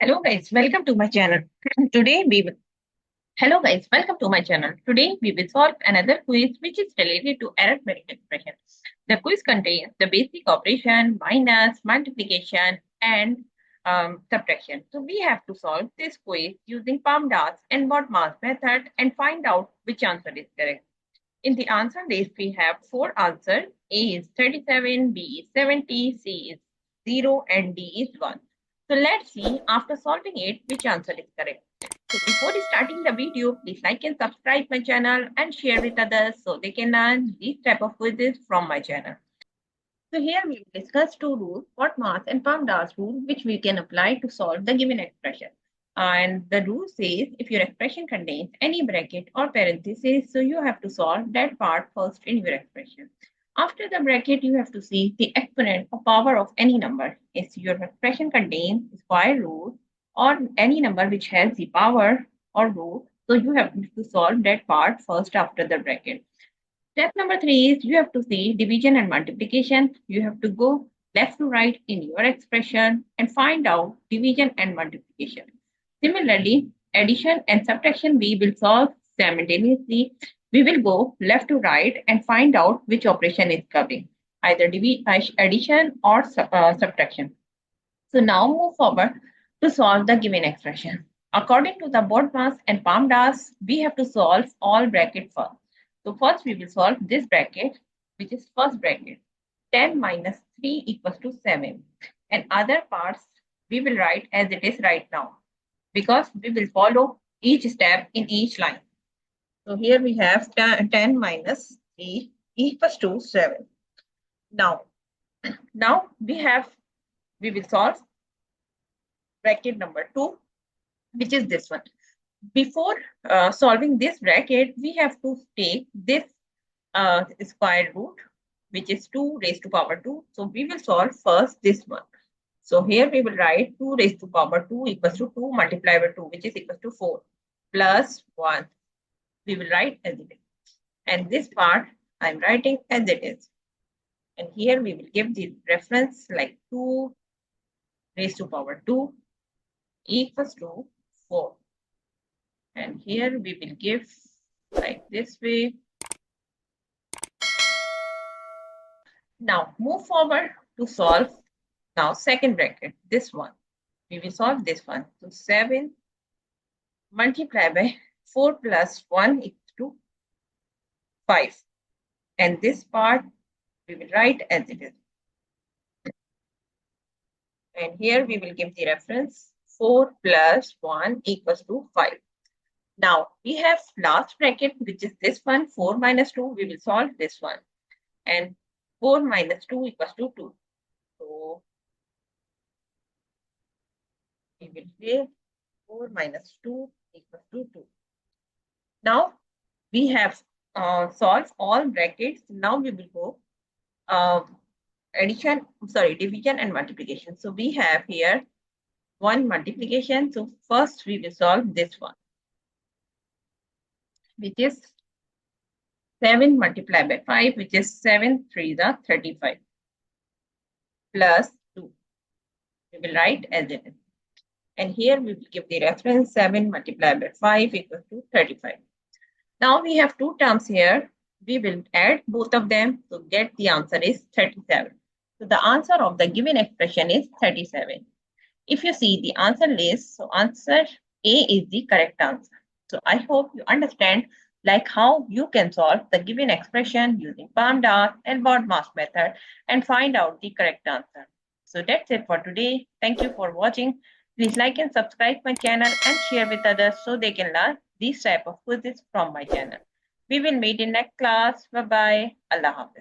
Hello guys, welcome to my channel. Today we will Hello guys, welcome to my channel. Today we will solve another quiz which is related to arithmetic expressions. The quiz contains the basic operation, minus, multiplication, and subtraction. So we have to solve this quiz using PAMDAS and BODMAS method and find out which answer is correct. In the answer list, we have four answers. A is 37, B is 70, C is 0, and D is 1. So let's see after solving it which answer is correct. So before starting the video, please like and subscribe my channel and share with others so they can learn these type of quizzes from my channel. So here we will discuss two rules, BODMAS and PAMDAS rule, which we can apply to solve the given expression. And the rule says if your expression contains any bracket or parenthesis, so you have to solve that part first in your expression. After the bracket, you have to see the exponent or power of any number. If your expression contains square root or any number which has the power or root, so you have to solve that part first after the bracket. Step number three is you have to see division and multiplication. You have to go left to right in your expression and find out division and multiplication. Similarly, addition and subtraction we will solve simultaneously. We will go left to right and find out which operation is coming, either addition or subtraction. So now move forward to solve the given expression. According to the BODMAS and PAMDAS, we have to solve all bracket first. So first we will solve this bracket, which is first bracket. 10 minus 3 equals to 7. And other parts we will write as it is right now because we will follow each step in each line. So here we have 10 minus 3 equals to 7. Now we will solve bracket number 2, which is this one. Before solving this bracket, we have to take this square root, which is 2 raised to power 2. So we will solve first this one. So here we will write 2 raised to power 2 equals to 2 multiplied by 2, which is equals to 4 plus 1. We will write as it is. And this part I'm writing as it is. And here we will give the reference like 2 raised to power 2 equals to 4. And here we will give like this way. Now move forward to solve now second bracket, this one. We will solve this one. So 7 multiplied by 4 plus 1 equals to 5. And this part we will write as it is. And here we will give the reference 4 plus 1 equals to 5. Now we have last bracket, which is this one, 4 minus 2. We will solve this one. And 4 minus 2 equals to 2. So we will say 4 minus 2 equals to 2. Now we have solved all brackets. Now we will go division and multiplication. So we have here one multiplication. So first we will solve this one, which is 7 multiplied by 5, which is 7 3 the 35 plus 2. We will write as it is. And here we will give the reference 7 multiplied by 5 equals to 35. Now we have two terms here. We will add both of them to get the answer is 37. So the answer of the given expression is 37. If you see the answer list, so answer A is the correct answer. So I hope you understand like how you can solve the given expression using PAMDAS and BODMAS method and find out the correct answer. So that's it for today. Thank you for watching. Please like and subscribe my channel and share with others so they can learn these type of quizzes from my channel. We will meet in next class. Bye bye. Allah Hafiz.